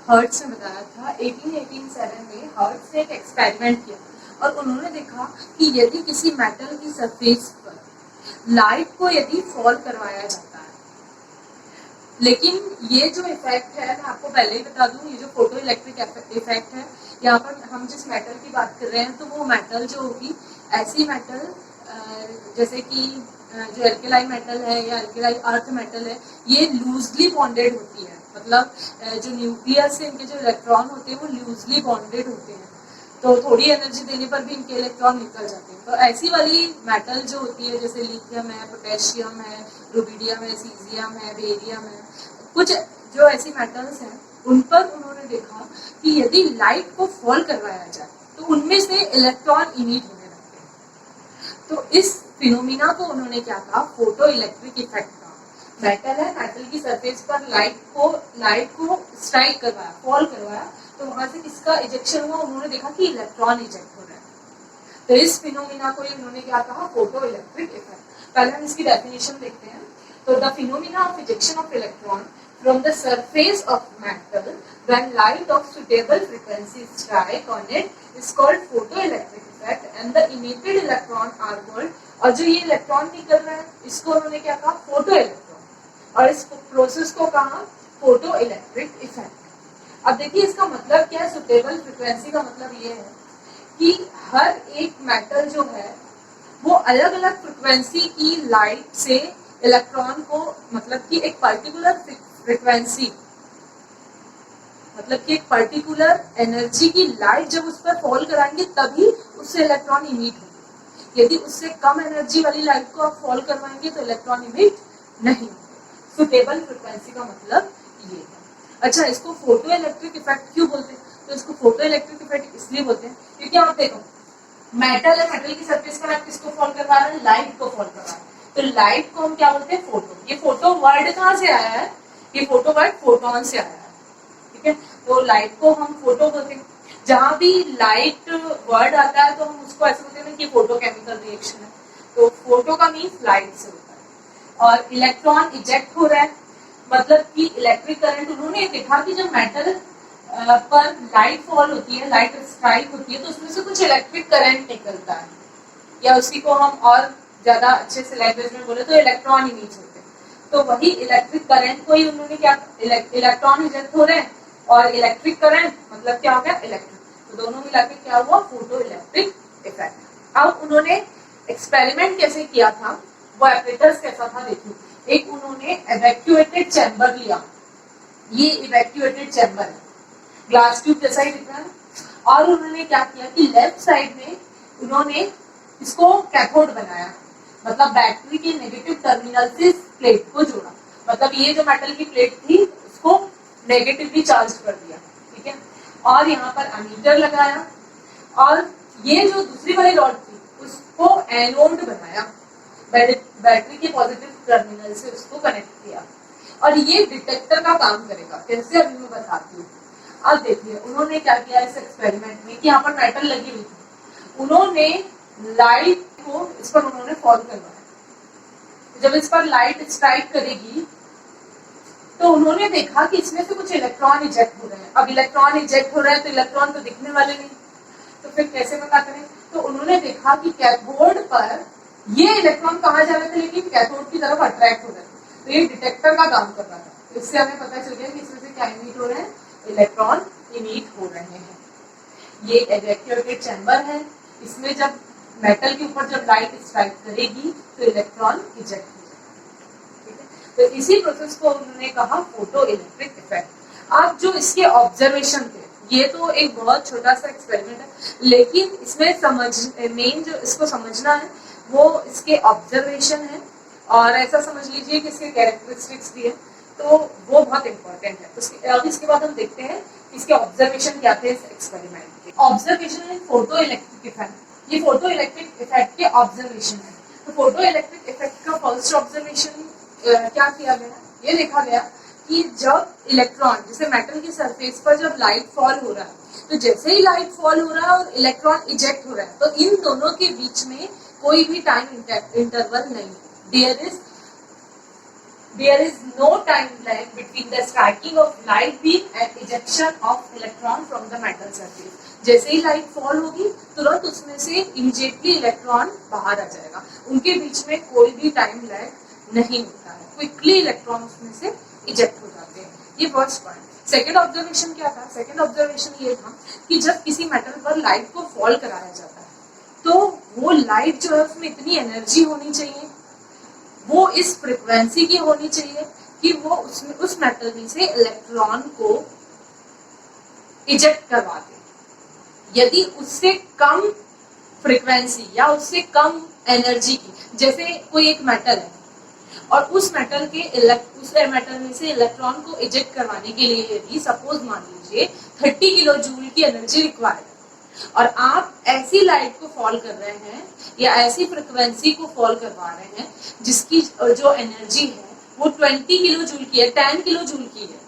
Hertz ने बताया था 1887 में हर्ट्ज ने एक एक्सपेरिमेंट किया और उन्होंने देखा कि यदि किसी मेटल की सरफेस पर लाइट को यदि फॉल करवाया जाता है, लेकिन ये जो इफेक्ट है मैं आपको पहले ही बता दूं, ये जो फोटो इलेक्ट्रिक इफेक्ट है, यहाँ पर हम जिस मेटल की बात कर रहे हैं तो वो मेटल जो होगी ऐसी मेटल जैसे कि जो एल्केलाइन मेटल है या एल्केलाइन अर्थ मेटल है, ये लूजली बॉन्डेड होती है। मतलब जो न्यूक्लियस से इनके जो इलेक्ट्रॉन होते हैं वो लूजली बॉन्डेड होते हैं, तो थोड़ी एनर्जी देने पर भी इनके इलेक्ट्रॉन निकल जाते हैं। तो ऐसी वाली मेटल जो होती है जैसे लिथियम है, पोटेशियम है, रुबिडियम है, सीजियम है, बेरियम है, कुछ जो ऐसी मेटल्स हैं उन पर उन्होंने देखा कि यदि लाइट को फॉल करवाया जाए तो उनमें से इलेक्ट्रॉन इमिट होने लगते हैं। तो इस फिनोमिना को उन्होंने क्या कहा, फोटो इलेक्ट्रिक इफेक्ट कहा। मेटल है, मेटल की सरफेस पर लाइट को स्ट्राइक करवाया, फॉल करवाया, तो वहां से किसका इजेक्शन हुआ, उन्होंने देखा कि इलेक्ट्रॉन इजेक्ट हो रहा है। तो इस फिनोमिना को उन्होंने क्या कहा, फोटो इलेक्ट्रिक इफेक्ट। पहले हम इसकी डेफिनेशन देखते हैं। तो the phenomena of ejection of electron from the surface of metal when light of suitable frequency strike on it is called photoelectric effect and the emitted electron are called, और जो ये electron निकल रहा है इसको उन्होंने क्या कहा, फोटो इलेक्ट्रॉन, और इस प्रोसेस को कहा फोटो इलेक्ट्रिक इफेक्ट। अब देखिए इसका मतलब क्या है, सुटेबल फ्रीक्वेंसी का मतलब ये है कि हर एक मेटल जो है वो अलग अलग फ्रीक्वेंसी की लाइट से इलेक्ट्रॉन को, मतलब कि एक पर्टिकुलर फ्रीक्वेंसी, मतलब कि एक पर्टिकुलर एनर्जी की लाइट जब उस पर फॉल कराएंगे तभी उससे इलेक्ट्रॉन इमिट होंगे। यदि उससे कम एनर्जी वाली लाइट को आप फॉल करवाएंगे तो इलेक्ट्रॉन इमिट नहीं होंगे। सुटेबल फ्रीक्वेंसी का मतलब ये है। अच्छा, इसको फोटो इलेक्ट्रिक इफेक्ट क्यों बोलते हैं? तो इसको फोटो इलेक्ट्रिक इफेक्ट इसलिए बोलते हैं क्योंकि आप देखो मेटल है, मेटल की सरफेस पर आप किसको फॉल करवा रहे हैं, लाइट को फॉल करवा रहे हैं। तो लाइट को हम क्या बोलते हैं, फोटो। ये फोटो वर्ड कहाँ से आया है, ये फोटो वर्ड फोटोन से आया है, ठीक है। तो लाइट को हम फोटो बोलते हैं। जहां भी लाइट वर्ड आता है तो हम उसको ऐसे बोलते हैं कि फोटो केमिकल रिएक्शन है। तो फोटो का मीन्स लाइट से होता है। और इलेक्ट्रॉन इजेक्ट हो रहा है, मतलब कि इलेक्ट्रिक करंट, उन्होंने देखा कि जब मेटल पर लाइट फॉल होती है, लाइट स्ट्राइक होती है, तो उसमें से कुछ इलेक्ट्रिक करंट निकलता है, या उसी को हम और ज्यादा अच्छे से लैंग्वेज में बोले तो इलेक्ट्रॉन इमिट होते हैं। तो वही इलेक्ट्रिक करंट को ही उन्होंने क्या, इलेक्ट्रॉन इजेक्ट हो रहे हैं और इलेक्ट्रिक करंट मतलब क्या हो गया, इलेक्ट्रिक, तो दोनों मिला के क्या हुआ, फोटो इलेक्ट्रिक इफेक्ट। अब उन्होंने एक्सपेरिमेंट कैसे किया था, वो एपरेटस कैसा था देखिए। एक उन्होंने इवैक्यूएटेड चैम्बर लिया, ये इवैक्यूएटेड चैम्बर है, ग्लास ट्यूब जैसा ही दिख रहा है, और उन्होंने क्या किया कि लेफ्ट साइड में उन्होंने इसको कैथोड बनाया, मतलब बैटरी के नेगेटिव टर्मिनल से प्लेट को जोड़ा। मतलब ये जो मेटल की प्लेट थी उसको नेगेटिवली चार्ज कर दिया, ठीक है। और यहाँ पर एमीटर लगाया, और ये जो दूसरी वाली रॉड थी उसको एनोड बनाया, बैटरी के पॉजिटिव टर्मिनल से उसको कनेक्ट किया, और ये डिटेक्टर का काम करेगा। कैसे, अभी मैं बताती हूँ। अब देखिए उन्होंने क्या किया इस एक्सपेरिमेंट में कि यहाँ पर मेटल लगी हुई थी, उन्होंने लाइट को इस पर उन्होंने फॉल करवाया। जब इस पर लाइट स्ट्राइक करेगी तो उन्होंने देखा कि इसमें से कुछ इलेक्ट्रॉन इजेक्ट हो रहे हैं। अब इलेक्ट्रॉन इजेक्ट हो रहा है तो इलेक्ट्रॉन तो दिखने वाले नहीं, तो फिर कैसे पता करें? तो उन्होंने देखा कि कैथोड पर ये इलेक्ट्रॉन कहाँ जा रहे थे, लेकिन कैथोड की तरफ अट्रैक्ट हो रहे थे। तो ये डिटेक्टर का काम कर रहा था। तो इससे हमें पता चल गया कि इसमें से क्या इमिट हो रहे हैं, इलेक्ट्रॉन इमिट हो रहे हैं। ये इवैक्यूएटेड चैम्बर है, इसमें जब मेटल के ऊपर जब लाइट स्ट्राइक करेगी तो इलेक्ट्रॉन इजेक्ट हो जाएगा, ठीक है। तो इसी प्रोसेस को उन्होंने कहा फोटो इलेक्ट्रिक इफेक्ट। अब जो इसके ऑब्जर्वेशन थे, ये तो एक बहुत छोटा सा एक्सपेरिमेंट है, लेकिन इसमें मेन जो इसको समझना है वो इसके ऑब्जर्वेशन है, और ऐसा समझ लीजिए कि इसके कैरेक्टरिस्टिक्स भी है, तो वो बहुत इंपॉर्टेंट है। तो अब इसके बाद हम देखते हैं इसके ऑब्जर्वेशन क्या थे इस एक्सपेरिमेंट के। ऑब्जर्वेशन इन फोटो इलेक्ट्रिक इफेक्ट, ये फोटो इलेक्ट्रिक इफेक्ट के ऑब्जर्वेशन है। तो फोटो इलेक्ट्रिक इफेक्ट का फर्स्ट ऑब्जर्वेशन क्या किया गया, ये देखा गया कि जब इलेक्ट्रॉन, जैसे मेटल की सरफेस पर जब लाइट फॉल हो रहा है, तो जैसे ही लाइट फॉल हो रहा है और इलेक्ट्रॉन इजेक्ट हो रहा है, तो इन दोनों के बीच में कोई भी टाइम इंटरवल नहीं, there is There is no time lag between the striking of light beam and ejection of electron from the metal surface. जैसे ही लाइट फॉल होगी तुरंत उसमें से इमीडिएटली इलेक्ट्रॉन बाहर आ जाएगा, उनके बीच में कोई भी टाइम लैग नहीं होता है, क्विकली इलेक्ट्रॉन उसमें से इजेक्ट हो जाते हैं। ये फर्स्ट पॉइंट। सेकेंड ऑब्जर्वेशन क्या था? सेकेंड ऑब्जर्वेशन ये था कि जब किसी मेटल पर लाइट को फॉल कराया जाता है तो वो लाइट जो है उसमें इतनी एनर्जी होनी चाहिए, वो इस फ्रिक्वेंसी की होनी चाहिए कि वो उसमें उस मेटल में से इलेक्ट्रॉन को इजेक्ट करवा दे। यदि उससे कम फ्रिक्वेंसी या उससे कम एनर्जी की, जैसे कोई एक मेटल है और उस मेटल में से इलेक्ट्रॉन को इजेक्ट करवाने के लिए यदि सपोज मान लीजिए 30 किलो जूल की एनर्जी रिक्वायर्ड और आप ऐसी लाइट को फॉल कर रहे हैं या ऐसी फ्रिक्वेंसी को फॉल करवा रहे हैं जिसकी जो एनर्जी है वो 20 किलो जूल की है, 10 किलो जूल की है,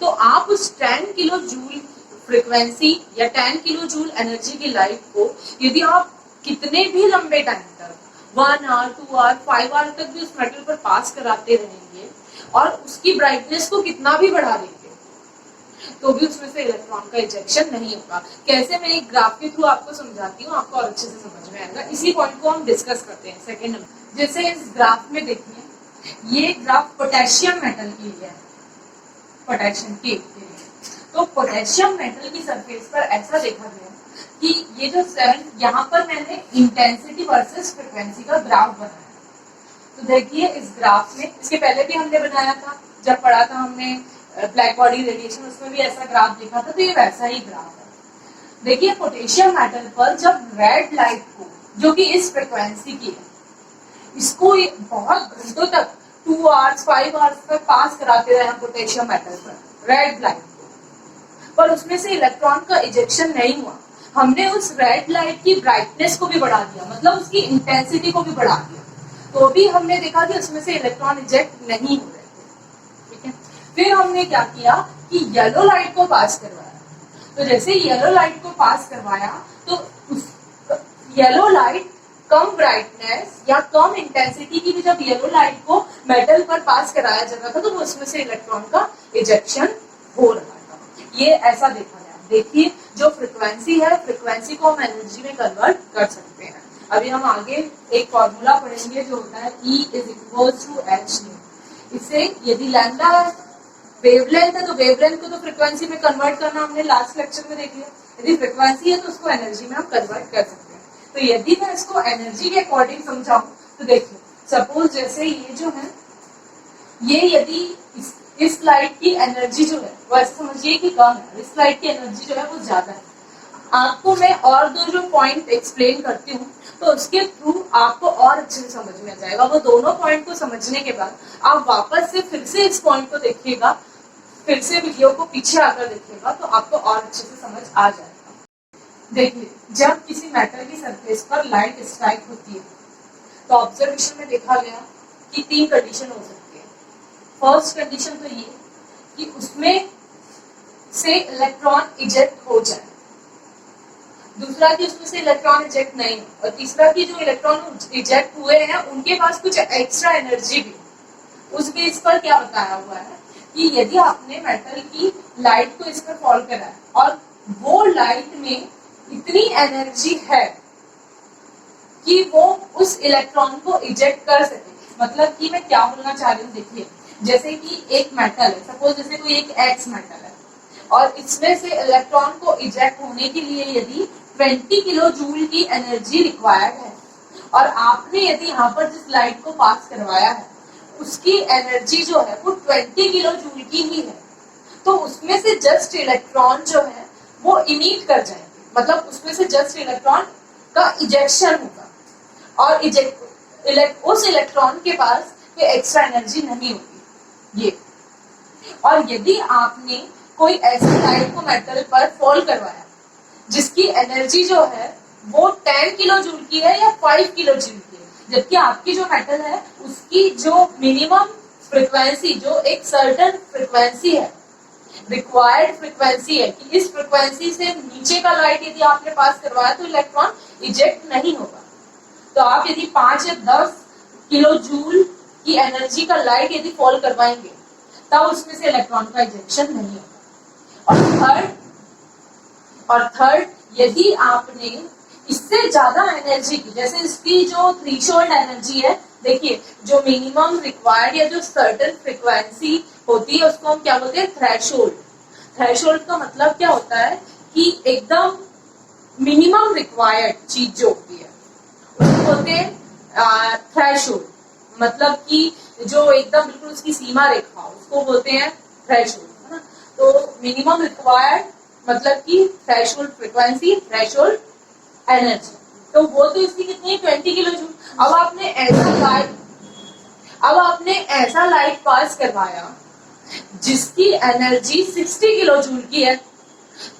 तो आप उस 10 किलो जूल फ्रिक्वेंसी या 10 किलो जूल एनर्जी की लाइट को यदि आप कितने भी लंबे टाइम तक 1 आवर 2 आवर 5 आवर तक भी उस मेटल पर पास कराते रहेंगे और उसकी ब्राइटनेस को कितना भी बढ़ा देंगे तो भी उसमें से इलेक्ट्रॉन का इजेक्शन नहीं होगा। कैसे? मैं एक ग्राफ के थ्रू आपको समझाती हूँ, आपको और अच्छे से समझ में आएगा। इसी पॉइंट को हम डिस्कस करते हैं सेकेंड नंबर। जैसे इस ग्राफ में देखिए, ये ग्राफ पोटेशियम मेटल के लिए है, पोटेशियम के लिए। तो पोटेशियम मेटल की सरफेस पर ऐसा देखा गया कि ये जो 7, यहाँ पर मैंने इंटेंसिटी वर्सेस फ्रिक्वेंसी का ग्राफ बनाया। तो देखिए इस ग्राफ में, इसके पहले भी हमने बनाया था, जब पढ़ा था हमने ब्लैक बॉडी रेडिएशन, उसमें भी ऐसा ग्राफ देखा था, तो ये वैसा ही ग्राफ है। देखिए पोटेशियम मेटल पर जब रेड लाइट को, जो कि इस फ्रिक्वेंसी की है, इसको बहुत घंटों तक 2 आवर्स 5 आवर्स तक पास कराते रहे पोटेशियम मेटल पर रेड लाइट को, पर उसमें से इलेक्ट्रॉन का इजेक्शन नहीं हुआ। हमने उस रेड लाइट की ब्राइटनेस को भी बढ़ा दिया, मतलब उसकी इंटेंसिटी को भी बढ़ा दिया, तो भी हमने देखा कि उसमें से इलेक्ट्रॉन इजेक्ट नहीं हो रहे थे। ठीक है, फिर हमने क्या किया कि येलो लाइट को पास करवाया। तो जैसे येलो लाइट को पास करवाया तो येलो लाइट कम ब्राइटनेस या कम इंटेंसिटी की भी जब येलो लाइट को मेटल पर पास कराया जा रहा था तो उसमें से इलेक्ट्रॉन का इजेक्शन हो रहा था। ये ऐसा देखा गया। देखिए जो फ्रिक्वेंसी है, फ्रिक्वेंसी को हम एनर्जी में कन्वर्ट कर सकते हैं। अभी हम आगे एक फॉर्मूला पढ़ेंगे जो होता है E = h। इससे यदि लैम्डा वेवलेंथ है तो वेवलेंथ को तो फ्रिक्वेंसी में कन्वर्ट करना हमने लास्ट लेक्चर में देख लिया, यदि फ्रिक्वेंसी है तो उसको एनर्जी में हम कन्वर्ट कर सकते हैं। तो यदि मैं इसको एनर्जी के अकॉर्डिंग समझाऊं तो देखिए सपोज जैसे ये जो है, ये यदि इस लाइट की एनर्जी जो है वो ऐसे समझिए कि कम है, इस लाइट की एनर्जी जो है वो ज्यादा है। आपको मैं और दो जो पॉइंट एक्सप्लेन करती हूँ तो उसके थ्रू आपको और अच्छे से समझ में आ जाएगा। वो दोनों पॉइंट को समझने के बाद आप वापस से फिर से इस पॉइंट को देखिएगा, फिर से वीडियो को पीछे आकर देखिएगा तो आपको और अच्छे से समझ आ जाएगा। देखिए जब किसी मेटल की सरफेस पर लाइट स्ट्राइक होती है तो ऑब्जर्वेशन में देखा गया कि 3 कंडीशन हो सकती है। फर्स्ट कंडीशन तो ये कि उसमें से इलेक्ट्रॉन इजेक्ट हो जाए, दूसरा कि उसमें से इलेक्ट्रॉन इजेक्ट नहीं, और तीसरा कि जो इलेक्ट्रॉन इजेक्ट हुए हैं उनके पास कुछ एक्स्ट्रा एनर्जी भी। उस बेस पर क्या बताया हुआ है कि यदि आपने मेटल की लाइट को इस पर फॉल करा और वो लाइट में इतनी एनर्जी है कि वो उस इलेक्ट्रॉन को इजेक्ट कर सके। मतलब कि मैं क्या बोलना चाह रही हूँ, देखिए जैसे कि एक मेटल है, सपोज जैसे कोई एक एक्स मेटल है और इसमें से इलेक्ट्रॉन को इजेक्ट होने के लिए यदि 20 किलो जूल की एनर्जी रिक्वायर्ड है और आपने यदि यहाँ पर जिस लाइट को पास करवाया है उसकी एनर्जी जो है वो 20 किलो जूल की ही है, तो उसमें से जस्ट इलेक्ट्रॉन जो है वो इमिट कर जाएंगे, मतलब उसमें से जस्ट इलेक्ट्रॉन का इजेक्शन होगा और उस इलेक्ट्रॉन के पास कोई एक्स्ट्रा एनर्जी नहीं होगी ये। और यदि आपने कोई ऐसी लाइट को मेटल पर फॉल करवाया जिसकी एनर्जी जो है वो 10 किलो जूल की है या 5 किलो जूल की है, जबकि आपकी जो मेटल है उसकी जो मिनिमम फ्रिक्वेंसी, जो एक सर्टेन फ्रिक्वेंसी है, रिक्वायर्ड फ्रिक्वेंसी है कि इस फ्रिक्वेंसी से नीचे का लाइट यदि आपने पास करवाया तो इलेक्ट्रॉन इजेक्ट नहीं होगा। तो आप यदि 5 या 10 किलो जूल कि एनर्जी का लाइट यदि फॉल करवाएंगे तब उसमें से इलेक्ट्रॉन का इजेक्शन नहीं होगा। और थर्ड, यदि आपने इससे ज्यादा एनर्जी की, जैसे इसकी जो थ्रेशोल्ड एनर्जी है, देखिए जो मिनिमम रिक्वायर्ड या जो सर्टेन फ्रीक्वेंसी होती है उसको हम क्या बोलते हैं, थ्रेशोल्ड। थ्रेशोल्ड का मतलब क्या होता है कि एकदम मिनिमम रिक्वायर्ड चीज जो होती है उसको बोलते हैं थ्रेशोल्ड। मतलब कि जो एकदम बिल्कुल उसकी सीमा रेखा उसको बोलते हैं थ्रेशोल्ड, है ना। तो मिनिमम रिक्वायर्ड मतलब कि थ्रेशोल्ड फ्रीक्वेंसी, थ्रेशोल्ड एनर्जी, तो वो तो इसकी कितनी है, 20 किलो जूल। अब आपने ऐसा लाइट पास करवाया जिसकी एनर्जी 60 किलो जूल की है,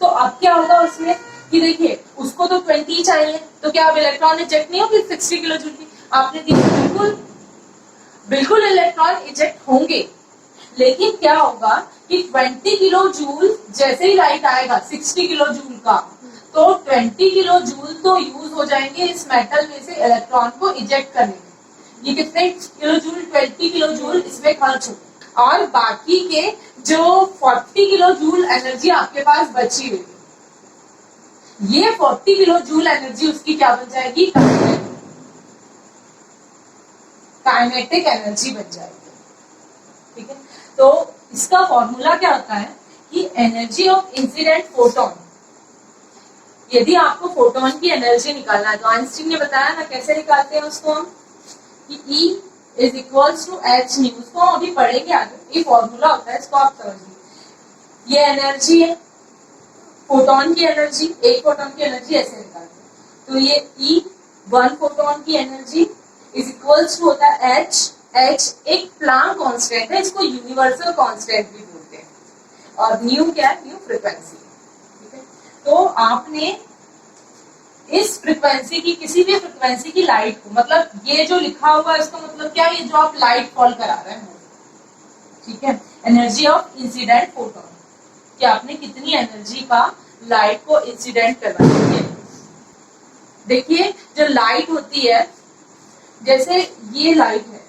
तो अब क्या होगा उसमें कि देखिए उसको तो 20 चाहिए, तो क्या अब इलेक्ट्रॉन इजेक्ट नहीं होगी 60 किलो जूल की? आपने देखा बिल्कुल इलेक्ट्रॉन इजेक्ट होंगे, लेकिन क्या होगा कि 20 किलो जूल जैसे ही लाइट आएगा 60 किलो जूल का, तो 20 किलो जूल तो यूज हो जाएंगे इस मेटल में से इलेक्ट्रॉन को इजेक्ट करने में। ये कितने किलो जूल, 20 किलो जूल इसमें खर्च हो, और बाकी के जो 40 किलो जूल एनर्जी आपके पास बची हुई, ये 40 किलो जूल एनर्जी उसकी क्या बन जाएगी, काइनेटिक एनर्जी बन जाएगी। ठीक है, तो इसका फॉर्मूला क्या होता है कि एनर्जी ऑफ इंसिडेंट फोटोन, यदि आपको फोटोन की एनर्जी निकालना है तो आइंस्टीन ने बताया ना कैसे निकालते हैं उसको हम, कि E is equals to h nu, उसको हम अभी पढ़ेंगे आगे, ये फॉर्मूला होता है, इसको आप समझिए। ये एनर्जी है फोटोन की एनर्जी, एक फोटोन की एनर्जी ऐसे निकालते हैं, तो ये E वन फोटोन की एनर्जी इज इक्वल्स टू होता है एच एक प्लांक कांस्टेंट है, इसको यूनिवर्सल कांस्टेंट भी बोलते हैं, और न्यू क्या है, न्यू फ्रीक्वेंसी। ठीक है, तो आपने इस फ्रीक्वेंसी की, किसी भी फ्रीक्वेंसी की लाइट को, मतलब ये जो लिखा हुआ है इसका मतलब क्या है, ये जो आप लाइट फॉल करा रहे हैं, ठीक है, एनर्जी ऑफ इंसिडेंट फोटोन, कि आपने कितनी एनर्जी का लाइट को इंसिडेंट करवाया है। देखिए जो लाइट होती है, जैसे ये लाइट है,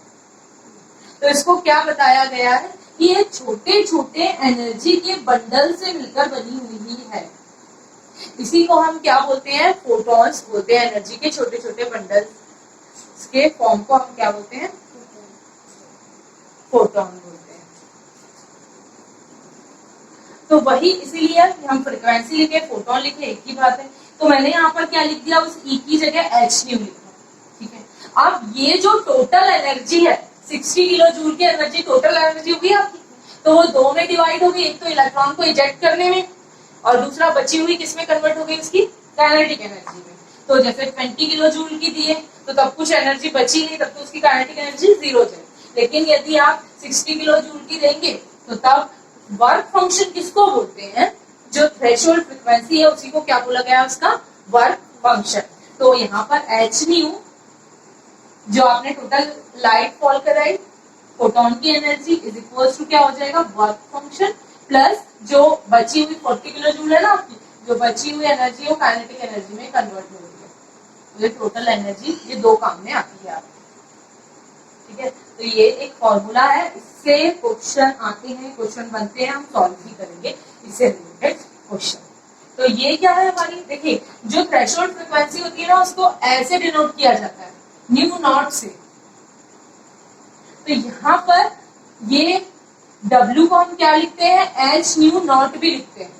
तो इसको क्या बताया गया है कि ये छोटे छोटे एनर्जी के बंडल से मिलकर बनी हुई है। इसी को हम क्या बोलते हैं, फोटॉन्स बोलते हैं, एनर्जी के छोटे छोटे बंडल के फॉर्म को हम क्या बोलते हैं, फोटॉन बोलते हैं। तो वही इसीलिए हम फ्रीक्वेंसी लिखे, फोटॉन लिखे, एक ही बात है। तो मैंने यहाँ पर क्या लिख दिया, उस ई की जगह एच न्यू लिखा। ठीक है, अब ये जो टोटल एनर्जी है 60 किलो जूल की एनर्जी टोटल एनर्जी होगी आपकी, तो वो दो में डिवाइड होगी, एक तो इलेक्ट्रॉन को इजेक्ट करने में और दूसरा बची हुई किसमें कन्वर्ट हो गई, उसकी काइनेटिक एनर्जी में। तो जैसे 20 किलो जूल की दिए तो तब कुछ एनर्जी बची नहीं, तब तो उसकी काइनेटिक एनर्जी 0 है। लेकिन यदि आप 60 किलो जूल की देंगे तो तब वर्क फंक्शन किसको बोलते हैं, जो थ्रेशोल्ड फ्रीक्वेंसी है उसी को क्या बोला गया, उसका वर्क फंक्शन। तो यहाँ पर एच न्यू जो आपने टोटल लाइट फॉल कराई, फोटोन की एनर्जी इज इक्वल टू क्या हो जाएगा, वर्क फंक्शन प्लस जो बची हुई 40 किलो जूल है ना आपकी, जो बची हुई एनर्जी वो काइनेटिक एनर्जी में कन्वर्ट हो रही है। तो ये टोटल एनर्जी ये दो काम में आती है आपकी। ठीक है, तो ये एक फॉर्मूला है, इससे क्वेश्चन आते हैं, क्वेश्चन बनते हैं, हम सॉल्व भी करेंगे इससे रिलेटेड क्वेश्चन। तो ये क्या है हमारी, देखिए जो थ्रेशोल्ड फ्रीक्वेंसी होती है ना उसको ऐसे डिनोट किया जाता है न्यू नॉट से। तो यहाँ पर ये W को हम क्या लिखते हैं, एच न्यू नॉट भी लिखते हैं,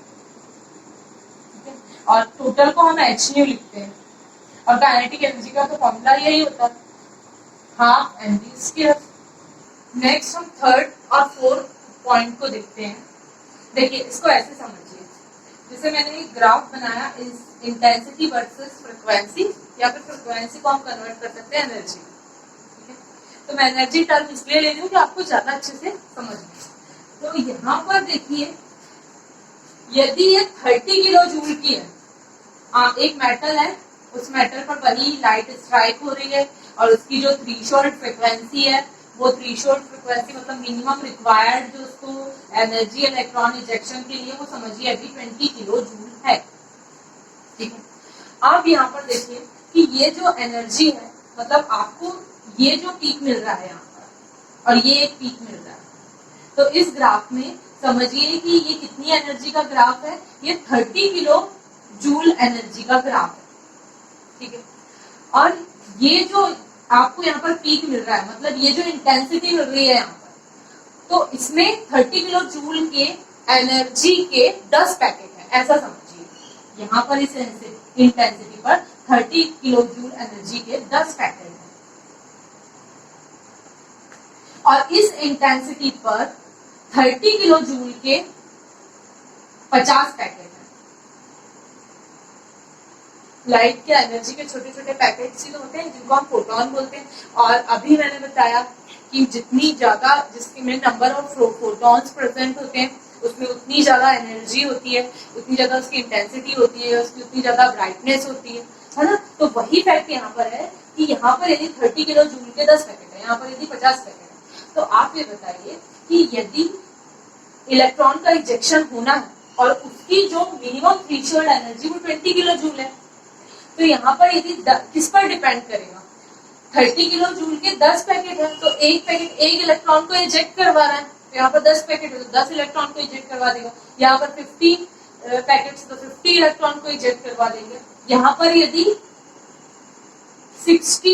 ठीक है, और टोटल को हम एच न्यू लिखते हैं। और काइनेटिक एनर्जी का तो फॉर्मूला यही होता है, half m v square. Next हम थर्ड और फोर्थ पॉइंट को देखते हैं। देखिए इसको ऐसे समझिए, जैसे मैंने एक ग्राफ बनाया, इस इंटेंसिटी वर्सेस फ्रीक्वेंसी, या फिर फ्रीक्वेंसी को हम कन्वर्ट कर सकते हैं एनर्जी। ठीक है, तो मैं एनर्जी टर्म इसलिए ले रही हूँ कि आपको ज्यादा अच्छे से समझ में। तो यहाँ पर देखिए यदि ये 30 किलो जूल की है, एक मेटल है, उस मेटल पर वही लाइट स्ट्राइक हो रही है और उसकी जो थ्रेशोल्ड फ्रीक्वेंसी है, वो थ्रेशोल्ड फ्रीक्वेंसी मतलब मिनिमम रिक्वायर्ड जो उसको एनर्जी इलेक्ट्रॉन इजेक्शन के लिए, वो समझिए अभी 20 किलो जूल है। ठीक है, अब यहाँ पर देखिए कि ये जो एनर्जी है, मतलब आपको ये जो पीक मिल रहा है यहाँ पर, और ये एक पीक मिल रहा है। तो इस ग्राफ में समझिए कि ये कितनी एनर्जी का ग्राफ है, ये 30 किलो जूल एनर्जी का ग्राफ है, ठीक है। और ये जो आपको यहाँ पर पीक मिल रहा है, मतलब ये जो इंटेंसिटी मिल रही है यहाँ पर, तो इसमें 30 किलो जूल के एनर्जी के 10 पैकेट है, ऐसा समझिए। यहाँ पर इस इंटेंसिटी पर 30 किलो जूल एनर्जी के 10 पैकेट है, और इस इंटेंसिटी पर 30 किलो जूल के 50 पैकेट है। लाइट के एनर्जी के छोटे छोटे पैकेट्स ही तो होते हैं जिनको हम फोटोन बोलते हैं। और अभी मैंने बताया कि जितनी ज्यादा जिसमें नंबर ऑफ फोटॉन्स प्रेजेंट होते हैं उसमें उतनी ज्यादा एनर्जी होती है, उतनी ज्यादा उसकी इंटेंसिटी होती है, उसकी उतनी ज्यादा ब्राइटनेस होती है ना। तो वही फैक्ट यहाँ पर है कि यहाँ पर यदि 30 किलो जूल के 10 पैकेट है, यहाँ पर यदि 50 पैकेट है, तो आप ये बताइए कि यदि इलेक्ट्रॉन का इजेक्शन होना है और उसकी जो मिनिमम थ्रेशोल्ड एनर्जी वो 20 किलो जूल है, तो यहाँ पर यदि किस पर डिपेंड करेगा, 30 किलो जूल के 10 पैकेट है, तो एक पैकेट एक इलेक्ट्रॉन को इजेक्ट करवा रहा है, तो यहाँ पर 10 पैकेट है तो 10 इलेक्ट्रॉन को इजेक्ट करवा देगा। यहाँ पर 50 पैकेट्स तो 50 इलेक्ट्रॉन को इजेक्ट करवा देंगे। यहाँ पर यदि 30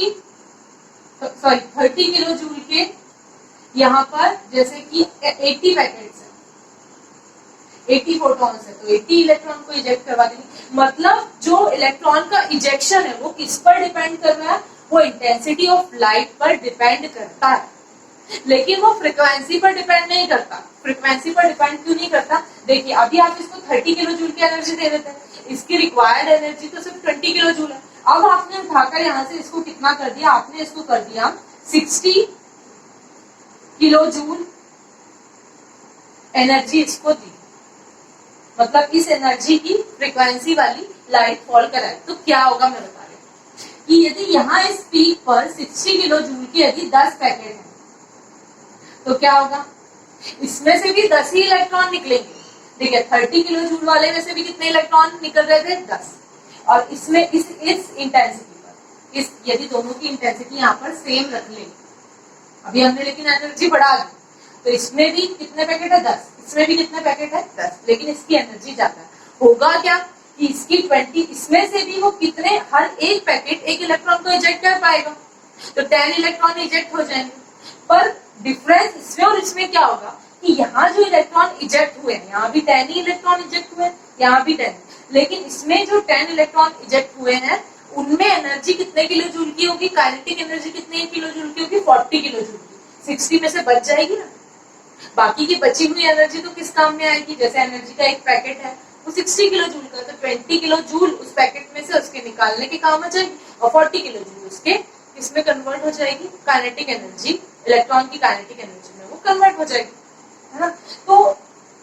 किलो जूल के यहाँ पर जैसे कि 80 पैकेट्स है, 80 फोटॉन्स है, तो 80 इलेक्ट्रॉन को इजेक्ट करवा देंगे। मतलब जो इलेक्ट्रॉन का इजेक्शन है वो किस पर डिपेंड कर रहा है, वो इंटेंसिटी ऑफ लाइट पर डिपेंड करता है, लेकिन वो फ्रीक्वेंसी पर डिपेंड नहीं करता। फ्रीक्वेंसी पर डिपेंड क्यों नहीं करता, देखिए अभी आप इसको 30 किलो जूल की एनर्जी दे देते हैं, इसकी रिक्वायर्ड एनर्जी तो सिर्फ 20 किलो जूल है। अब आपने उठाकर यहाँ से इसको कितना कर दिया, आपने इसको कर दिया 60 किलो जूल एनर्जी इसको दी, मतलब इस एनर्जी की फ्रीक्वेंसी वाली लाइट फॉल कराई। तो क्या होगा मैं बता रही हूँ कि यदि यहाँ इस पीक पर 60 किलो जूल की यदि 10 पैकेट है, तो क्या होगा, इसमें से भी 10 ही इलेक्ट्रॉन निकलेंगे। देखिए 30 किलो जूल वाले में से भी कितने इलेक्ट्रॉन निकल रहे थे, 10। और इसमें इस इंटेंसिटी पर, इस यदि दोनों की इंटेंसिटी यहाँ पर सेम रख ले, अभी हमने लेकिन एनर्जी बढ़ा दी, तो इसमें भी कितने पैकेट है, 10, इसमें भी कितने पैकेट है, 10, लेकिन इसकी एनर्जी ज्यादा है। होगा क्या कि इसकी 20, इसमें से भी वो कितने, हर एक पैकेट एक इलेक्ट्रॉन को इजेक्ट कर पाएगा, तो 10 इलेक्ट्रॉन इजेक्ट हो जाएंगे। पर डिफरेंस इसमें और इसमें क्या होगा कि यहाँ जो इलेक्ट्रॉन इजेक्ट हुए हैं, यहाँ भी 10 ही इलेक्ट्रॉन इजेक्ट हुए हैं, यहाँ भी 10, लेकिन इसमें जो 10 इलेक्ट्रॉन इजेक्ट हुए हैं उनमें एनर्जी कितने किलो जूल की होगी, काइनेटिक एनर्जी कितने किलो जूल की होगी, 40 किलो जूल की। 60 में से बच जाएगी ना, बाकी की बची हुई एनर्जी तो किस काम में आएगी, जैसे एनर्जी का एक पैकेट है वो 60 किलो जूल का, तो 20 किलो जूल उस पैकेट में से उसके निकालने के काम आ जाएगी, और 40 किलो जूल उसके इसमें कन्वर्ट हो जाएगी, काइनेटिक एनर्जी, इलेक्ट्रॉन की काइनेटिक एनर्जी में वो कन्वर्ट हो जाएगी, है ना। तो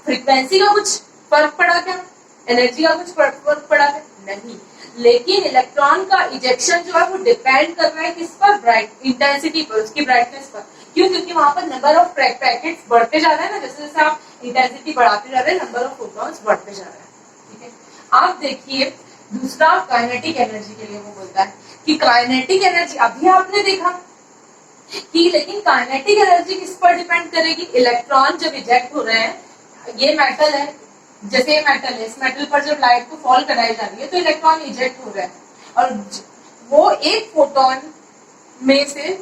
फ्रीक्वेंसी का कुछ फर्क पड़ा क्या, एनर्जी का कुछ फर्क पड़ा क्या, नहीं। लेकिन इलेक्ट्रॉन का इजेक्शन जो है वो डिपेंड कर रहा है किस पर, ब्राइट इंटेंसिटी पर, उसकी ब्राइटनेस पर। क्यों, क्योंकि वहां पर नंबर ऑफ पैकेट्स बढ़ते जा रहे हैं ना, जैसे जैसे आप इंटेंसिटी बढ़ाते जा रहे हैं नंबर ऑफ फोटॉन्स बढ़ते जा रहे हैं, ठीक है। आप देखिए दूसरा काइनेटिक एनर्जी के लिए वो बोलता है कि काइनेटिक एनर्जी, अभी आपने देखा कि लेकिन काइनेटिक एनर्जी किस पर डिपेंड करेगी, इलेक्ट्रॉन जब इजेक्ट हो रहे हैं, ये मेटल है, जैसे ये मेटल है, इस मेटल पर जब लाइट को फॉल कराई जा रही है तो इलेक्ट्रॉन इजेक्ट हो रहे हैं, और वो एक फोटोन में से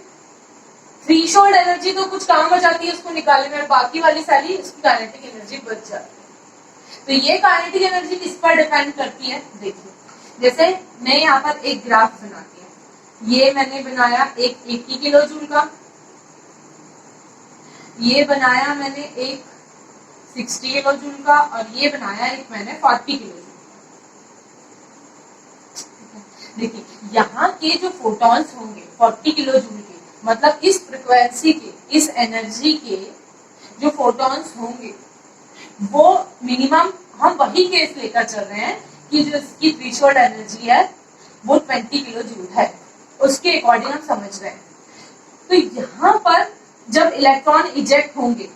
थ्रेशोल्ड एनर्जी तो कुछ काम हो जाती है उसको निकालने में, बाकी वाली सारी उसकी काइनेटिक एनर्जी बच जाती है। तो ये काइनेटिक एनर्जी किस पर डिपेंड करती है, देखिए जैसे मैं यहाँ पर एक ग्राफ बनाती हूँ, ये मैंने बनाया एक 80 किलो जूल का, ये बनाया मैंने एक 60 किलो जूल का, और ये बनाया एक मैंने 40 किलो जूल। देखिए यहाँ के जो फोटॉन्स होंगे 40 किलो जूल के, मतलब इस फ्रीक्वेंसी के, इस एनर्जी के जो फोटॉन्स होंगे वो मिनिमम, हम वही केस लेकर चल रहे हैं कि जो इसकी थ्रेशोल्ड एनर्जी है वो 20 किलो जूल है, उसके अकॉर्डिंग हम समझ रहे हैं। तो यहाँ पर जब इलेक्ट्रॉन इजेक्ट होंगे,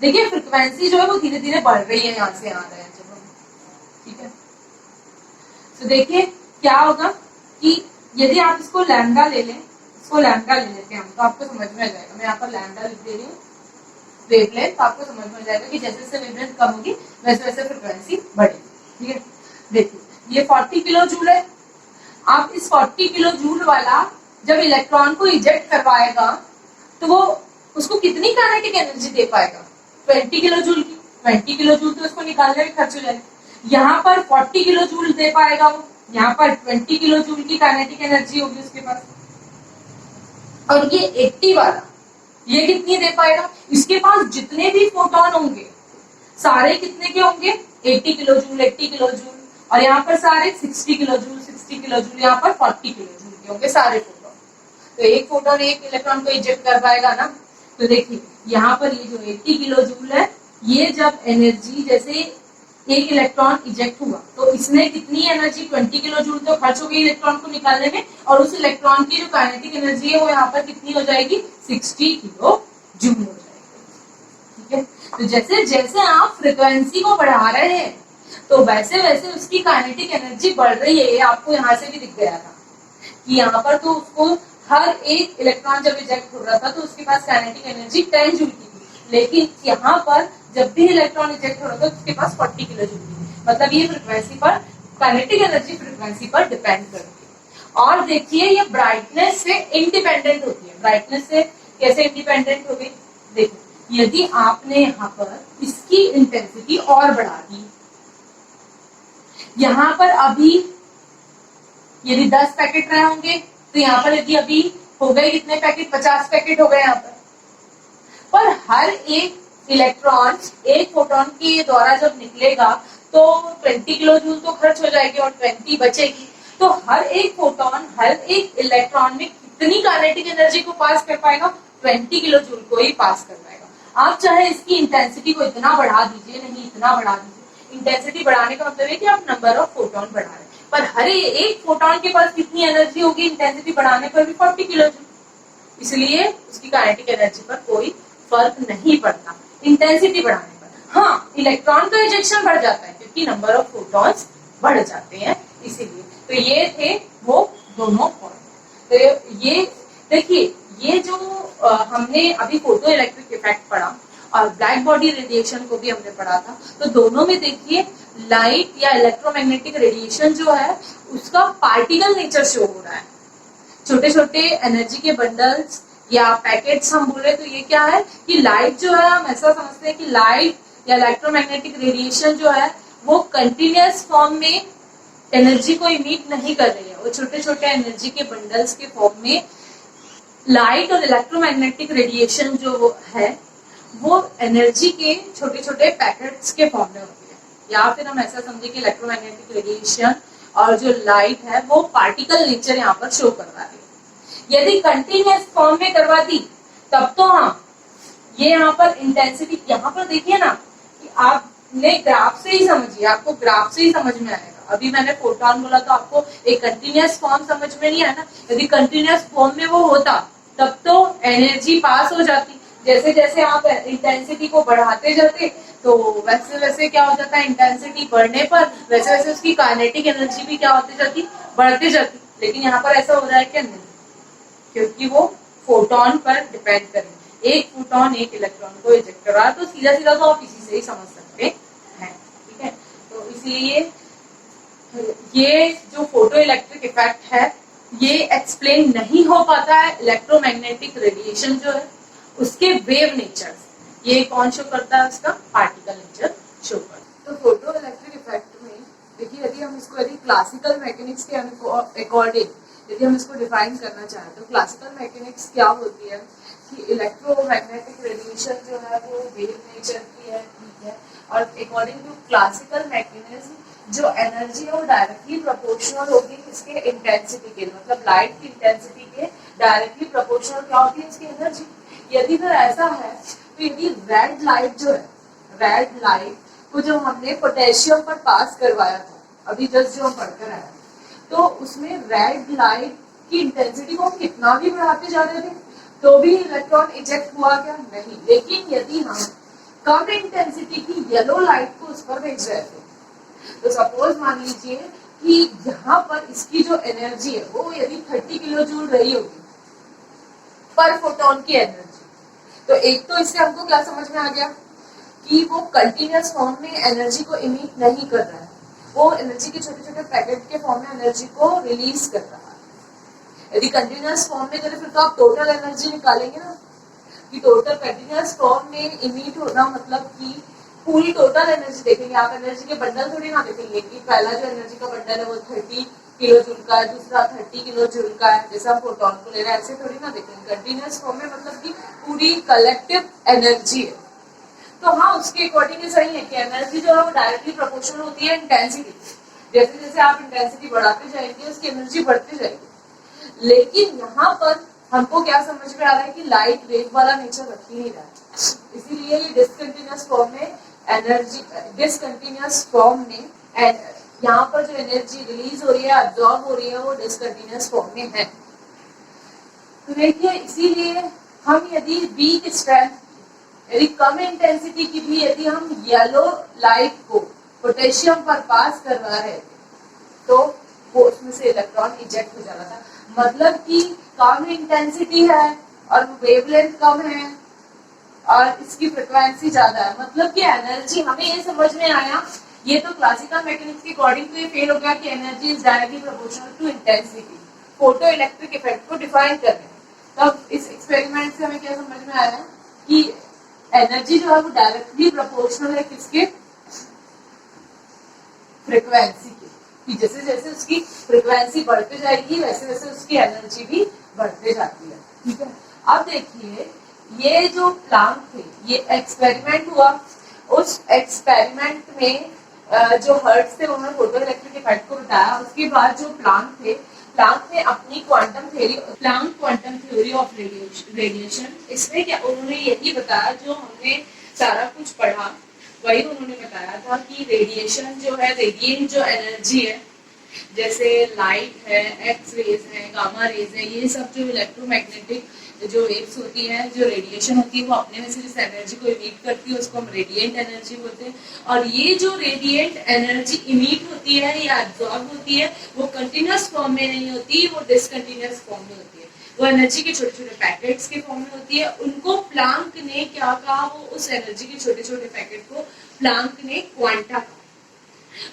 देखिए फ्रीक्वेंसी जो है वो धीरे धीरे बढ़ रही है, यहाँ से आ रहे हैं जब हम, ठीक है। तो देखिए क्या होगा कि यदि आप इसको लैम्डा ले लें, इसको लैम्डा ले लेते हैं हम, तो आपको समझ में आ जाएगा। मैं यहाँ पर लैम्डा लिख दे रही हूँ वेवलेंथ, तो आपको समझ में आ जाएगा कि जैसे जैसे वेवलेंथ कम होगी वैसे वैसे फ्रीक्वेंसी बढ़ेगी। ठीक है, देखिए ये 40 किलो जूल है। आप इस 40 किलो जूल वाला जब इलेक्ट्रॉन को इजेक्ट करवाएगा तो वो उसको कितनी काइनेटिक एनर्जी दे पाएगा? 20 किलो जूल की। 20 किलो जूल तो उसको निकालने में खर्च हो जाएगा। यहाँ पर 40 किलो जूल दे पाएगा वो, यहाँ पर 20 किलो जूल की काइनेटिक एनर्जी होगी उसके पास। और ये 80 वाला ये कितनी दे पाएगा? इसके पास जितने भी फोटोन होंगे सारे कितने के होंगे? 80 किलो जूल, 80 किलो जूल, और यहाँ पर सारे 60 किलो जूल, 60 किलो जूल, यहाँ पर 40 किलो जूल के होंगे सारे फोटोन। तो एक फोटोन एक इलेक्ट्रॉन को इजेक्ट कर पाएगा ना। तो देखिए यहाँ पर ये जो 80 किलो जूल है, ये जब एनर्जी जैसे एक इलेक्ट्रॉन इजेक्ट हुआ तो इसने कितनी एनर्जी 20 किलो जूल तो खर्च हो गई इलेक्ट्रॉन को निकालने में, और उस इलेक्ट्रॉन की जो काइनेटिक एनर्जी है वो यहाँ पर कितनी हो जाएगी? 60 किलो जूल हो जाएगी। ठीक है, तो जैसे जैसे आप फ्रीक्वेंसी को बढ़ा रहे हैं तो वैसे वैसे उसकी काइनेटिक एनर्जी बढ़ रही है। ये आपको यहाँ से भी दिख गया था कि यहाँ पर तो उसको हर एक इलेक्ट्रॉन जब इजेक्ट हो रहा था तो उसके पास काइनेटिक एनर्जी 10 जूल की थी, लेकिन यहाँ पर जब भी इलेक्ट्रॉन इजेक्ट हो रहा था तो उसके पास 40 किलो जूल की। मतलब ये फ्रीक्वेंसी पर, काइनेटिक एनर्जी फ्रीक्वेंसी पर डिपेंड करती है। और देखिए ये ब्राइटनेस से इंडिपेंडेंट होती है। ब्राइटनेस से कैसे इंडिपेंडेंट हो गई? देखिए यदि आपने यहाँ पर इसकी इंटेंसिटी और बढ़ा दी, यहाँ पर अभी यदि 10 पैकेट रहे होंगे तो यहाँ पर यदि अभी हो गए कितने पैकेट? 50 पैकेट हो गए यहाँ पर हर एक इलेक्ट्रॉन एक फोटोन के द्वारा जब निकलेगा तो 20 किलो जूल तो खर्च हो जाएगी और 20 बचेगी। तो हर एक फोटोन, हर एक इलेक्ट्रॉन में कितनी काइनेटिक एनर्जी को पास कर पाएगा? 20 किलो जूल को ही पास कर पाएगा। आप चाहे इसकी इंटेंसिटी को इतना बढ़ा दीजिए, नहीं इतना बढ़ा दीजिए, इंटेंसिटी बढ़ाने का मतलब है कि आप नंबर ऑफ फोटोन बढ़ा रहे हैं, पर हर एक फोटोन के पास कितनी एनर्जी होगी इंटेंसिटी बढ़ाने पर भी? 40 किलो जूल। इसलिए उसकी काइनेटिक एनर्जी पर कोई फर्क नहीं पड़ता इंटेंसिटी बढ़ाने पर। हाँ, इलेक्ट्रॉन का इजेक्शन बढ़ जाता है क्योंकि नंबर ऑफ फोटॉन्स बढ़ जाते हैं, इसीलिए। तो ये थे वो दोनों पॉइंट। तो ये देखिए, ये जो हमने अभी फोटो इलेक्ट्रिक इफेक्ट पढ़ा और ब्लैक बॉडी रेडिएशन को भी हमने पढ़ा था, तो दोनों में देखिए लाइट या इलेक्ट्रोमैग्नेटिक रेडिएशन जो है उसका पार्टिकल नेचर शो हो रहा है। छोटे छोटे एनर्जी के बंडल्स या पैकेट्स हम बोले तो ये क्या है कि लाइट जो है, हम ऐसा समझते हैं कि लाइट या इलेक्ट्रोमैग्नेटिक रेडिएशन जो है वो कंटिन्यूअस फॉर्म में एनर्जी को इमिट नहीं कर रही है, वो छोटे छोटे एनर्जी के बंडल्स के फॉर्म में लाइट और इलेक्ट्रोमैग्नेटिक रेडिएशन जो है वो एनर्जी के छोटे छोटे पैकेट्स के फॉर्म में होती है। या फिर हम ऐसा समझे कि इलेक्ट्रोमैग्नेटिक रेडिएशन और जो लाइट है वो पार्टिकल नेचर यहाँ पर शो करवा रही है। यदि कंटिन्यूअस फॉर्म में करवा दी तब तो हाँ, ये यहाँ पर इंटेंसिटी, यहाँ पर देखिए ना कि आपने ग्राफ से ही समझिए, आपको ग्राफ से ही समझ में आएगा। अभी मैंने फोटोन बोला तो आपको एक कंटिन्यूअस फॉर्म समझ में नहीं आया ना। यदि कंटिन्यूअस फॉर्म में वो होता तब तो एनर्जी पास हो जाती। जैसे जैसे आप इंटेंसिटी को बढ़ाते जाते तो वैसे वैसे क्या हो जाता है, इंटेंसिटी बढ़ने पर वैसे वैसे उसकी काइनेटिक एनर्जी भी क्या होती जाती, बढ़ते जाती। लेकिन यहाँ पर ऐसा हो रहा है क्या? नहीं, क्योंकि वो फोटोन पर डिपेंड करें। एक फोटोन एक इलेक्ट्रॉन को इजेक्ट कर रहा है, तो सीधा सीधा तो आप इसी से ही समझ सकते हैं। ठीक है, तो इसलिए ये जो फोटो इलेक्ट्रिक इफेक्ट है ये एक्सप्लेन नहीं हो पाता है इलेक्ट्रोमैग्नेटिक रेडिएशन जो है उसके वेव नेचर। ये कौन शो करता है? उसका पार्टिकल नेचर शो करता है। तो फोटो इलेक्ट्रिक इफेक्ट में देखिए, यदि हम इसको यदि क्लासिकल मैकेनिक्स के अकॉर्डिंग यदि हम इसको डिफाइन करना चाहें तो क्लासिकल मैकेनिक्स क्या होती है कि इलेक्ट्रोमैग्नेटिक रेडिएशन जो है वो वेव नेचर की है, ठीक है। और अकॉर्डिंग टू क्लासिकल मैकेनिज्म जो एनर्जी है वो डायरेक्टली प्रोपोर्शनल होगी इसके इंटेंसिटी के, मतलब लाइट की इंटेंसिटी के डायरेक्टली प्रोपोर्शनल क्या होती है इसकी एनर्जी। यदि फिर ऐसा है तो यदि रेड लाइट जो है, रेड लाइट को जो हमने पोटेशियम पर पास करवाया था अभी जस्ट जो हम पढ़कर आए, तो उसमें रेड लाइट की इंटेंसिटी को हम कितना भी बढ़ाते जा रहे थे तो भी इलेक्ट्रॉन इजेक्ट हुआ क्या? नहीं। लेकिन यदि हम कम इंटेंसिटी की येलो लाइट को उस पर भेज रहे थे तो सपोज मान लीजिए कि यहाँ पर इसकी जो एनर्जी है वो यदि 30 किलो जूल रही होगी, पर फोटोन की एनर्जी। तो एक तो इससे हमको क्या समझ में आ गया कि वो कंटिन्यूअस फॉर्म में एनर्जी को इमिट नहीं कर रहा है, वो एनर्जी के छोटे छोटे पैकेट के फॉर्म में एनर्जी को रिलीज कर रहा है। यदि कंटिन्यूअस फॉर्म में करें फिर तो आप टोटल एनर्जी निकालेंगे ना, कि टोटल कंटिन्यूअस फॉर्म में इमिट होना मतलब कि पूरी टोटल एनर्जी देखेंगे आप, एनर्जी के बंडल थोड़ी ना देखेंगे कि पहला जो एनर्जी का बंडल है वो 30 किलो जूल का है, दूसरा 30 किलो जूल का है, जैसे हम फोटोन को ले रहे हैं ऐसे थोड़ी ना देखेंगे। कंटिन्यूअस फॉर्म में मतलब कि पूरी कलेक्टिव एनर्जी है। तो हाँ, उसके अकॉर्डिंग ये सही है कि एनर्जी जो है वो डायरेक्टली प्रोपोर्शनल होती है इंटेंसिटी। जैसे जैसे आप इंटेंसिटी बढ़ाते जाएंगे उसकी एनर्जी बढ़ती जाएगी। लेकिन यहाँ पर हमको क्या समझ में आ रहा है कि लाइट वेव वाला नेचर रख ही नहीं रहा है, इसीलिए ये डिसकंटिन्यूअस फॉर्म में एनर्जी, डिसकंटिन्यूअस फॉर्म में यहाँ पर जो एनर्जी रिलीज हो रही है, अब्सॉर्ब हो रही है, वो डिसकंटिन्यूअस फॉर्म में है। तो देखिए इसीलिए हम यदि वीक स्ट्रेंथ, यदि कम इंटेंसिटी की भी यदि हम येलो लाइट को पोटेशियम पर पास करवा रहे थे तो वो उसमें से इलेक्ट्रॉन इजेक्ट हो जाता था। मतलब कि कम इंटेंसिटी है और वेवलेंथ कम है और इसकी फ्रिक्वेंसी ज्यादा है, मतलब कि एनर्जी, हमें ये समझ में आया, ये तो क्लासिकल मैकेनिक्स के अकॉर्डिंग तो ये फेल हो गया कि energy is directly proportional to intensity, photo electric effect को डिफाइन कर रहे हैं। तब इस एक्सपेरिमेंट से हमें क्या समझ में आया कि एनर्जी जो है वो डायरेक्टली प्रोपोर्शनल है किसके, फ्रीक्वेंसी के, कि जैसे जैसे उसकी फ्रीक्वेंसी बढ़ते जाएगी वैसे वैसे उसकी एनर्जी भी बढ़ते जाती है। ठीक है, अब देखिए ये जो प्लांक थे, ये एक्सपेरिमेंट हुआ, उस एक्सपेरिमेंट में जो हर्ट्ज थे उन्होंने फोटो इलेक्ट्रिक इफेक्ट को बताया। उसके बाद जो प्लांक थे, प्लांक ने अपनी quantum theory, Planck quantum theory of radiation, इसमें क्या उन्होंने यही बताया जो हमने सारा कुछ पढ़ा, वही उन्होंने बताया था कि रेडिएशन जो है, रेडिएंट जो एनर्जी है, जैसे लाइट है, एक्स रेज है, गामा रेज है, ये सब जो इलेक्ट्रोमैग्नेटिक जो वेव्स होती है, जो रेडिएशन होती है, वो अपने में से जिस एनर्जी को इमिट करती है उसको हम रेडिएंट एनर्जी बोलते हैं। और ये जो रेडिएंट एनर्जी इमिट होती है या एब्जॉर्ब होती है वो कंटिन्यूअस फॉर्म में नहीं होती, वो डिसकंटिन्यूअस फॉर्म में होती है, वो एनर्जी के छोटे छोटे पैकेट्स के फॉर्म में होती है। उनको प्लांक ने क्या कहा, वो उस एनर्जी के छोटे छोटे पैकेट को प्लांक ने क्वांटा कहा,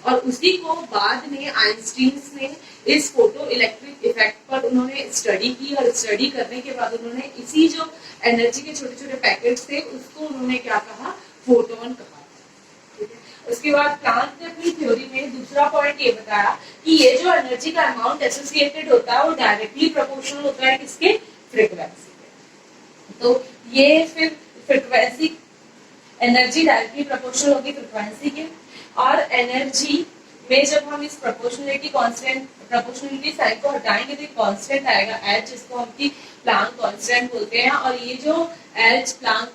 और उसी को बाद में आइंस्टीन ने इस फोटो इलेक्ट्रिक इफेक्ट पर उन्होंने स्टडी की, और स्टडी करने के बाद उन्होंने इसी जो एनर्जी के छोटे छोटे पैकेट्स थे उसको उन्होंने क्या कहा, फोटोन कहा। ठीक है, उसके बाद प्लांक ने अपनी थ्योरी में दूसरा पॉइंट ये बताया कि ये जो एनर्जी का अमाउंट एसोसिएटेड होता है वो डायरेक्टली प्रोपोर्शनल होता है किसके, फ्रीक्वेंसी के। तो ये फिर फ्रीक्वेंसी, एनर्जी डायरेक्टली प्रोपोर्शनल होगी फ्रीक्वेंसी के, और एनर्जी में जब हम इस प्रोपोर्शनलिटी कांस्टेंट, प्रोपोर्शनलिटी साइन को हटाएंगे तो एक कांस्टेंट आएगा एच, जिसको हम की प्लांक कांस्टेंट बोलते हैं। और ये जो एच प्लांक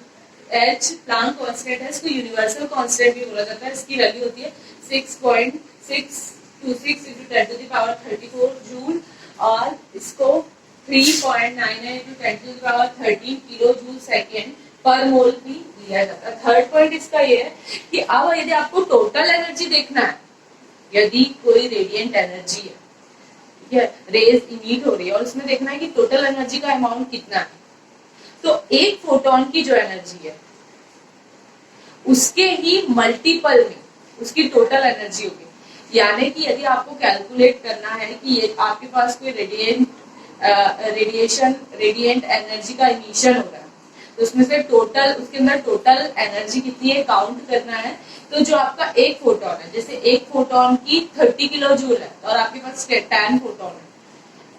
कांस्टेंट है इसको यूनिवर्सल कांस्टेंट भी बोला जाता है। इसकी वैल्यू होती है 6.626 × 10⁻34 जूल, और इसको 3.99 × 10⁻13 किलो जूल सेकेंड पर मोल भी लिया जाता है। थर्ड पॉइंट इसका ये है कि अब यदि आपको टोटल एनर्जी देखना है, यदि कोई रेडिएंट एनर्जी है, ठीक है, रेज इमिट हो रही है और उसमें देखना है कि टोटल एनर्जी का अमाउंट कितना है, तो एक फोटोन की जो एनर्जी है उसके ही मल्टीपल में उसकी टोटल एनर्जी होगी। यानी कि यदि आपको कैलकुलेट करना है कि ये आपके पास कोई रेडिएंट एनर्जी का इमिशन हो रहा है, तो उसमें से टोटल, उसके अंदर टोटल एनर्जी कितनी है काउंट करना है। तो जो आपका एक फोटोन है, जैसे एक फोटोन की 30 किलो जूल है और आपके पास 10 फोटोन है,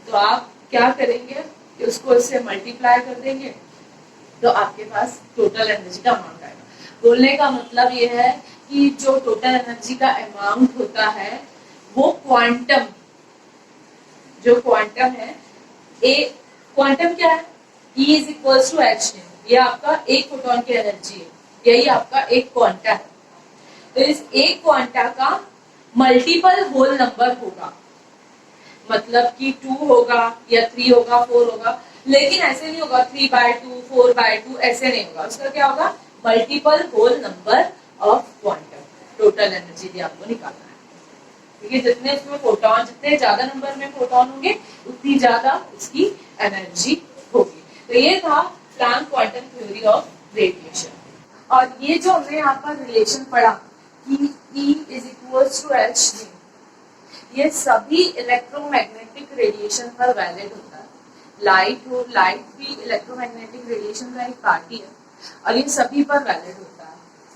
तो आप क्या करेंगे कि उसको इससे मल्टीप्लाई कर देंगे तो आपके पास टोटल एनर्जी का अमाउंट आएगा। बोलने का मतलब ये है कि जो टोटल एनर्जी का अमाउंट होता है वो क्वांटम, जो क्वांटम है, ए क्वांटम क्या है, E = h, ये आपका एक फोटोन की एनर्जी है, यही आपका एक क्वांटा है। तो इस एक क्वांटा का मल्टीपल होल नंबर होगा, मतलब कि 2 होगा या 3 होगा, 4 होगा, लेकिन ऐसे नहीं होगा 3/2, 4/2, ऐसे नहीं होगा। उसका क्या होगा, multiple whole number of quantum, total energy भी आपको निकालना है। ठीक है, जितने उसमें फोटोन, जितने ज्यादा नंबर में फोटोन होंगे उतनी ज्यादा उसकी एनर्जी होगी। तो ये था Planck quantum theory of radiation. और ये जो हमने यहाँ पर रिलेशन पढ़ा कि E is equals to h, ये सभी इलेक्ट्रोमैग्नेटिक रेडिएशन पर वैलिड होता है। लाइट हो, लाइट भी इलेक्ट्रोमैग्नेटिक रेडिएशन का एक पार्टी है और ये सभी पर वैलिड होता है।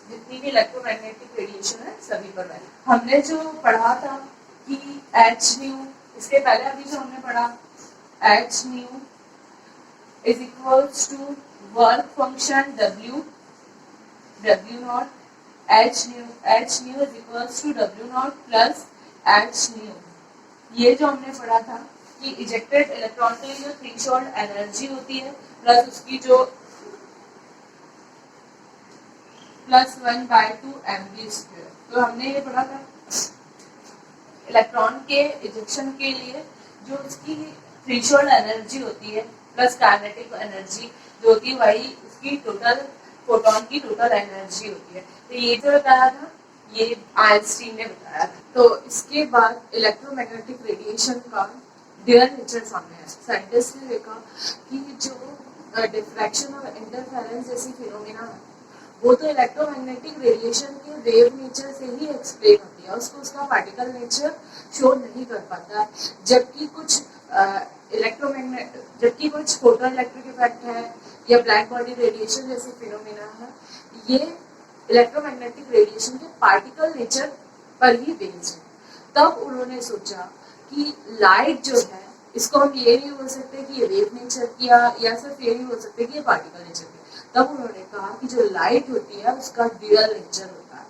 जितनी भी इलेक्ट्रोमैग्नेटिक रेडिएशन है सभी पर वैलिड। हमने जो पढ़ा था कि एच न्यू, इसके पहले अभी जो हमने पढ़ा h nu is equals to work function W not, h nu is equals to W not plus h nu. ये जो हमने पढ़ा था कि इजेक्टेड इलेक्ट्रॉन के लिए जो थ्रेशोल्ड एनर्जी होती है प्लस उसकी जो प्लस 1/2 mv²। तो हमने ये पढ़ा था इलेक्ट्रॉन के इजेक्शन के लिए जो उसकी थ्रेशोल्ड एनर्जी होती है प्लस काइनेटिक एनर्जी जो होती है वही उसकी टोटल फोटोन की टोटल एनर्जी होती है। तो ये जो बताया था ये आइंस्टीन ने बताया था। तो इसके बाद इलेक्ट्रोमैग्नेटिक रेडिएशन का ड्यूअल नेचर सामने आया। साइंटिस्ट ने देखा कि जो डिफ्रैक्शन और इंटरफेरेंस जैसी फिनोमेना है वो तो इलेक्ट्रोमैग्नेटिक रेडिएशन के वेव नेचर से ही एक्सप्लेन होती है, उसको उसका पार्टिकल नेचर शो नहीं कर पाता है। जबकि कुछ जबकि कुछ फोटो इलेक्ट्रिक इफेक्ट है या ब्लैक बॉडी रेडिएशन जैसी फिनोमेना है, ये इलेक्ट्रोमैग्नेटिक रेडिएशन के पार्टिकल नेचर पर ही बेस्ड है। तब उन्होंने सोचा कि लाइट जो है इसको हम ये नहीं बोल सकते कि ये वेव नेचर की या सिर्फ ये नहीं बोल सकते कि ये पार्टिकल नेचर की। तब उन्होंने कहा कि जो लाइट होती है उसका ड्यूअल नेचर होता है,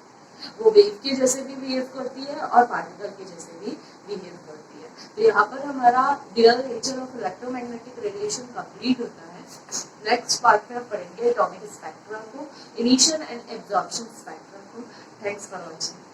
वो वेव के जैसे भी बिहेव करती है और पार्टिकल के जैसे भी बिहेव करती है। तो यहाँ पर हमारा dual nature of electromagnetic radiation complete होता है। नेक्स्ट पार्ट में हम पढ़ेंगे एटॉमिक स्पेक्ट्रा को, इनिशियल एंड एब्जॉर्प्शन स्पेक्ट्रा को। Thanks for watching.